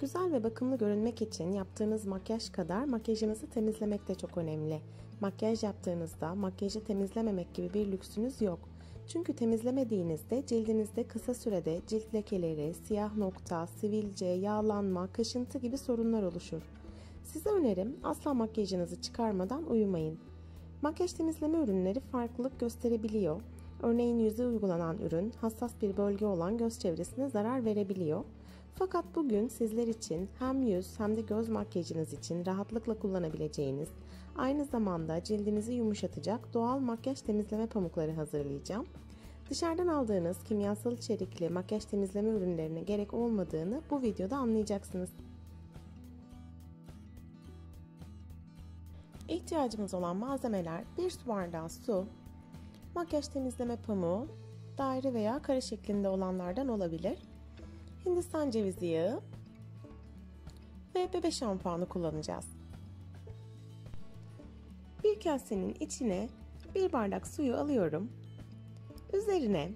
Güzel ve bakımlı görünmek için yaptığınız makyaj kadar makyajınızı temizlemek de çok önemli. Makyaj yaptığınızda makyajı temizlememek gibi bir lüksünüz yok. Çünkü temizlemediğinizde cildinizde kısa sürede cilt lekeleri, siyah nokta, sivilce, yağlanma, kaşıntı gibi sorunlar oluşur. Size önerim asla makyajınızı çıkarmadan uyumayın. Makyaj temizleme ürünleri farklılık gösterebiliyor. Örneğin yüze uygulanan ürün hassas bir bölge olan göz çevresine zarar verebiliyor. Fakat bugün sizler için hem yüz hem de göz makyajınız için rahatlıkla kullanabileceğiniz, aynı zamanda cildinizi yumuşatacak doğal makyaj temizleme pamukları hazırlayacağım. Dışarıdan aldığınız kimyasal içerikli makyaj temizleme ürünlerine gerek olmadığını bu videoda anlayacaksınız. İhtiyacımız olan malzemeler 1 su bardağı su, makyaj temizleme pamuğu, daire veya kare şeklinde olanlardan olabilir, Hindistan cevizi yağı ve bebe şampuanı kullanacağız. Bir kasenin içine 1 bardak suyu alıyorum. Üzerine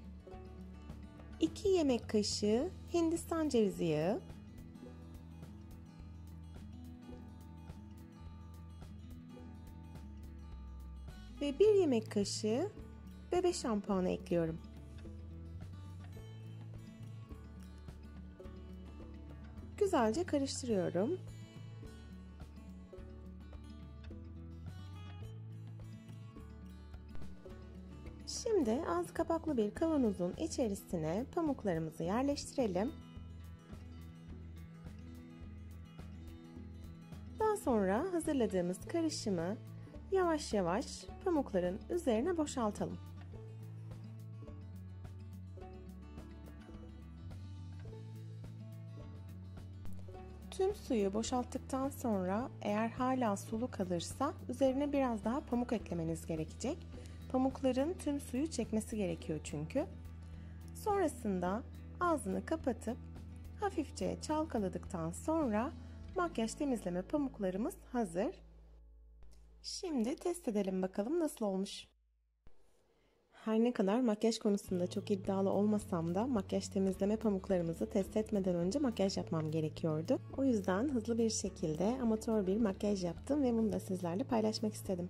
2 yemek kaşığı Hindistan cevizi yağı, ve 1 yemek kaşığı bebe şampuanı ekliyorum. Güzelce karıştırıyorum. Şimdi ağzı kapaklı bir kavanozun içerisine pamuklarımızı yerleştirelim. Daha sonra hazırladığımız karışımı yavaş yavaş pamukların üzerine boşaltalım. Tüm suyu boşalttıktan sonra eğer hala sulu kalırsa üzerine biraz daha pamuk eklemeniz gerekecek. Pamukların tüm suyu çekmesi gerekiyor çünkü. Sonrasında ağzını kapatıp hafifçe çalkaladıktan sonra makyaj temizleme pamuklarımız hazır. Şimdi test edelim bakalım nasıl olmuş. Her ne kadar makyaj konusunda çok iddialı olmasam da makyaj temizleme pamuklarımızı test etmeden önce makyaj yapmam gerekiyordu. O yüzden hızlı bir şekilde amatör bir makyaj yaptım ve bunu da sizlerle paylaşmak istedim.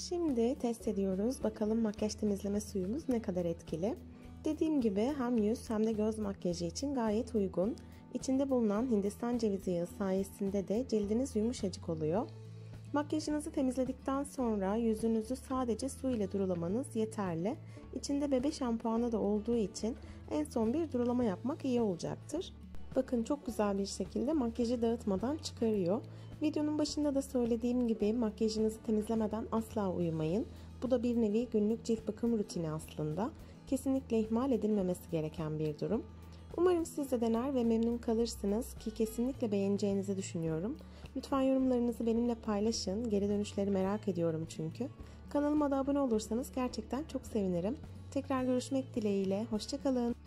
Şimdi test ediyoruz. Bakalım makyaj temizleme suyumuz ne kadar etkili. Dediğim gibi hem yüz hem de göz makyajı için gayet uygun. İçinde bulunan Hindistan cevizi yağı sayesinde de cildiniz yumuşacık oluyor. Makyajınızı temizledikten sonra yüzünüzü sadece su ile durulamanız yeterli. İçinde bebe şampuanı da olduğu için en son bir durulama yapmak iyi olacaktır. Bakın çok güzel bir şekilde makyajı dağıtmadan çıkarıyor. Videonun başında da söylediğim gibi makyajınızı temizlemeden asla uyumayın. Bu da bir nevi günlük cilt bakım rutini aslında. Kesinlikle ihmal edilmemesi gereken bir durum. Umarım siz de dener ve memnun kalırsınız ki kesinlikle beğeneceğinizi düşünüyorum. Lütfen yorumlarınızı benimle paylaşın. Geri dönüşleri merak ediyorum çünkü. Kanalıma da abone olursanız gerçekten çok sevinirim. Tekrar görüşmek dileğiyle. Hoşça kalın.